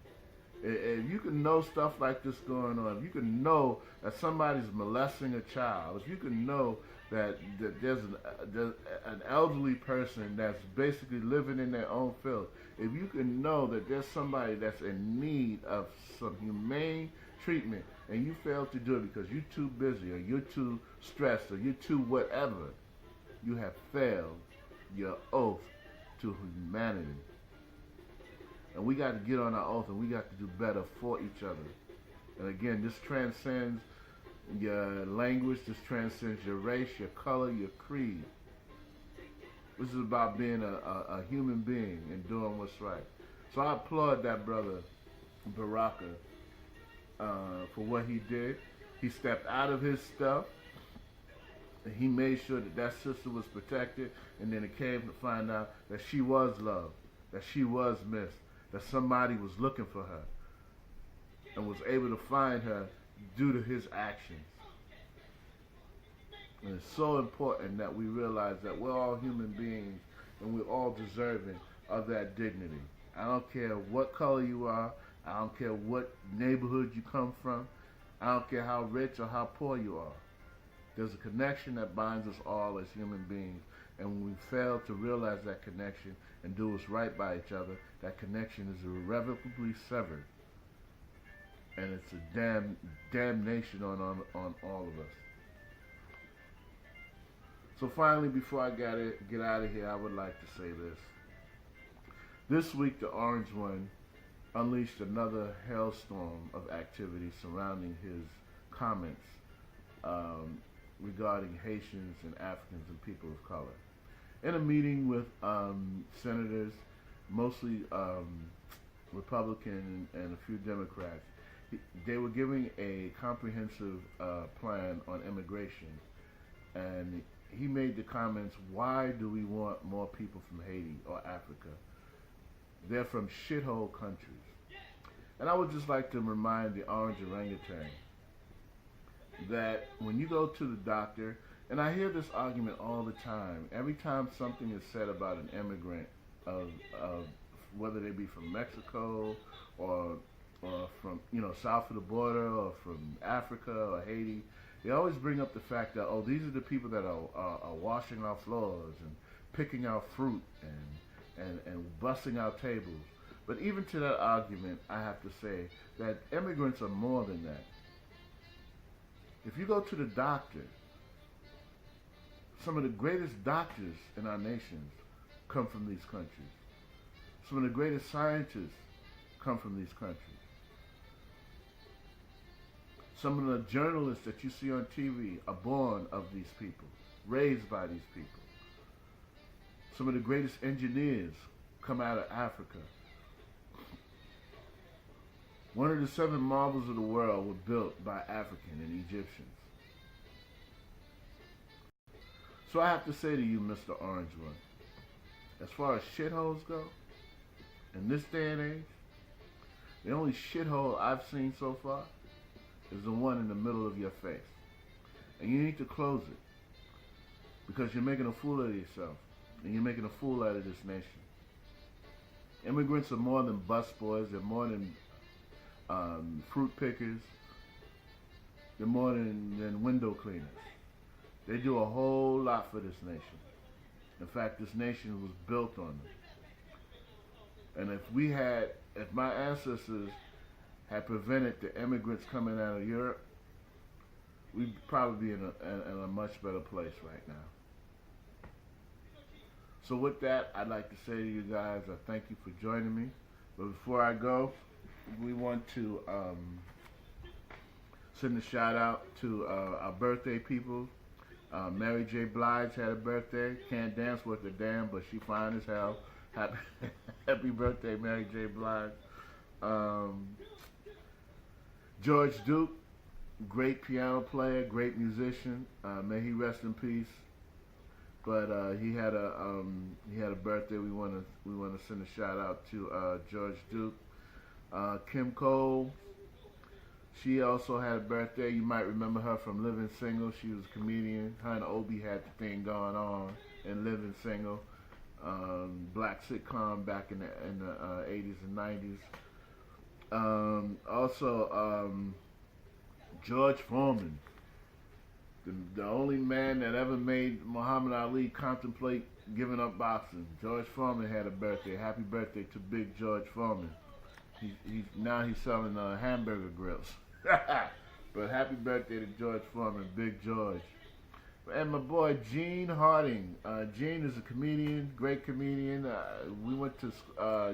If you can know stuff like this going on, if you can know that somebody's molesting a child, if you can know that there's an elderly person that's basically living in their own filth, if you can know that there's somebody that's in need of some humane treatment and you fail to do it because you're too busy or you're too stressed or you're too whatever, you have failed your oath to humanity. And we got to get on our oath and we got to do better for each other. And again, this transcends your language, this transcends your race, your color, your creed. This is about being a human being and doing what's right. So I applaud that brother, Baraka, for what he did. He stepped out of his stuff. And he made sure that sister was protected. And then it came to find out that she was loved, that she was missed, that somebody was looking for her and was able to find her due to his actions. And it's so important that we realize that we're all human beings and we're all deserving of that dignity. I don't care what color you are. I don't care what neighborhood you come from. I don't care how rich or how poor you are. There's a connection that binds us all as human beings. And when we fail to realize that connection and do what's right by each other, that connection is irrevocably severed. And it's a damnation on all of us. So finally, before I get out of here, I would like to say this. This week, the Orange One unleashed another hailstorm of activity surrounding his comments regarding Haitians and Africans and people of color. In a meeting with senators, mostly Republican and a few Democrats, they were giving a comprehensive plan on immigration, and he made the comments, why do we want more people from Haiti or Africa? They're from shithole countries. And I would just like to remind the orange orangutan that when you go to the doctor, and I hear this argument all the time, every time something is said about an immigrant, of whether they be from Mexico or from south of the border or from Africa or Haiti, they always bring up the fact that, oh, these are the people that are washing our floors and picking our fruit and bussing our tables. But even to that argument, I have to say that immigrants are more than that. If you go to the doctor, some of the greatest doctors in our nations come from these countries. Some of the greatest scientists come from these countries. Some of the journalists that you see on TV are born of these people, raised by these people. Some of the greatest engineers come out of Africa. One of the 7 marvels of the world were built by African and Egyptians. So I have to say to you, Mr. Orange One, as far as shitholes go, in this day and age, the only shithole I've seen so far is the one in the middle of your face. And you need to close it, because you're making a fool of yourself, and you're making a fool out of this nation. Immigrants are more than busboys, they're more than fruit pickers, they're more than window cleaners. They do a whole lot for this nation. In fact, this nation was built on them. And if my ancestors had prevented the immigrants coming out of Europe, we'd probably be in a much better place right now. So with that, I'd like to say to you guys, I thank you for joining me. But before I go, we want to send a shout out to our birthday people. Mary J. Blige had a birthday. Can't dance with a damn, but she fine as hell. Happy birthday, Mary J. Blige. George Duke, great piano player, great musician. May he rest in peace. But he had a birthday. We want to send a shout out to George Duke. Kim Cole, she also had a birthday. You might remember her from Living Single. She was a comedian. Her and Obi had the thing going on in Living Single, black sitcom back in the 80s and 90s. Also, George Foreman, the only man that ever made Muhammad Ali contemplate giving up boxing. George Foreman had a birthday. Happy birthday to Big George Foreman. Now he's selling hamburger grills. But happy birthday to George Foreman, Big George. And my boy Gene Harding. Gene is a comedian, great comedian. We went to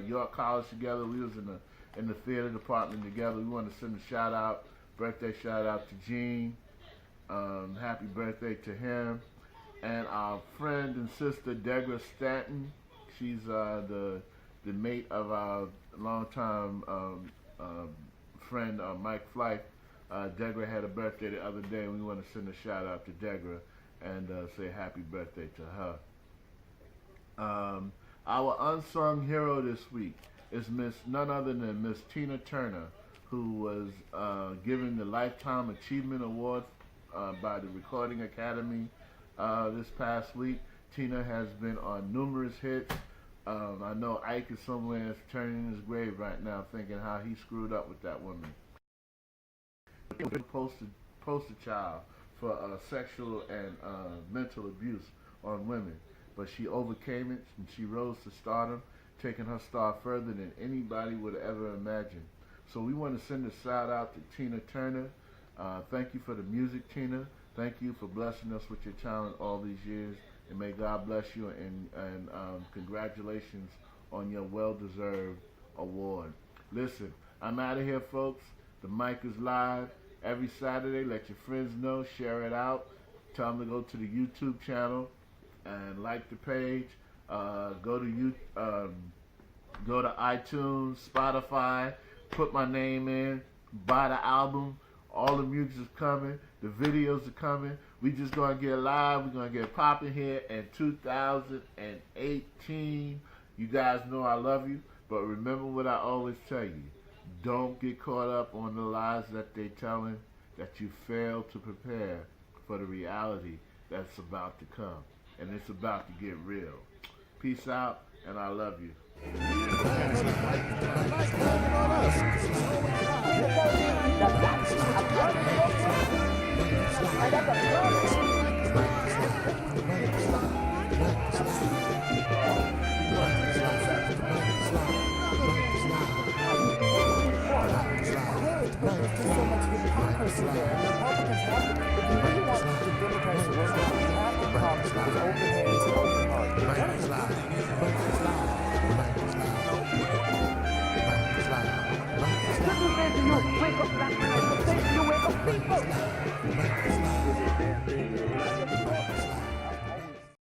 York College together. We was in the theater department together. We want to send a birthday shout out to Gene. Happy birthday to him. And our friend and sister Degra Stanton. She's the mate of our longtime friend Mike Flight. Degra had a birthday the other day, and we want to send a shout out to Degra and say happy birthday to her. Our unsung hero this week is none other than Miss Tina Turner, who was given the Lifetime Achievement Award by the Recording Academy this past week. Tina has been on numerous hits. I know Ike is somewhere turning in his grave right now thinking how he screwed up with that woman. Poster child for sexual and mental abuse on women. But she overcame it and she rose to stardom, taking her star further than anybody would ever imagine. So we want to send a shout out to Tina Turner. Thank you for the music, Tina. Thank you for blessing us with your talent all these years. And may God bless you, and congratulations on your well-deserved award. Listen, I'm out of here, folks. The mic is live every Saturday. Let your friends know. Share it out. Tell them to go to the YouTube channel and like the page. Go to iTunes, Spotify. Put my name in. Buy the album. All the music is coming. The videos are coming. We just going to get live. We're going to get popping here in 2018. You guys know I love you. But remember what I always tell you. Don't get caught up on the lies that they're telling, that you fail to prepare for the reality that's about to come. And it's about to get real. Peace out, and I love you. There's so much hypocrisy there. And the Republicans have to, if you really want the Democrats to work, you have to come with open hands and open hearts.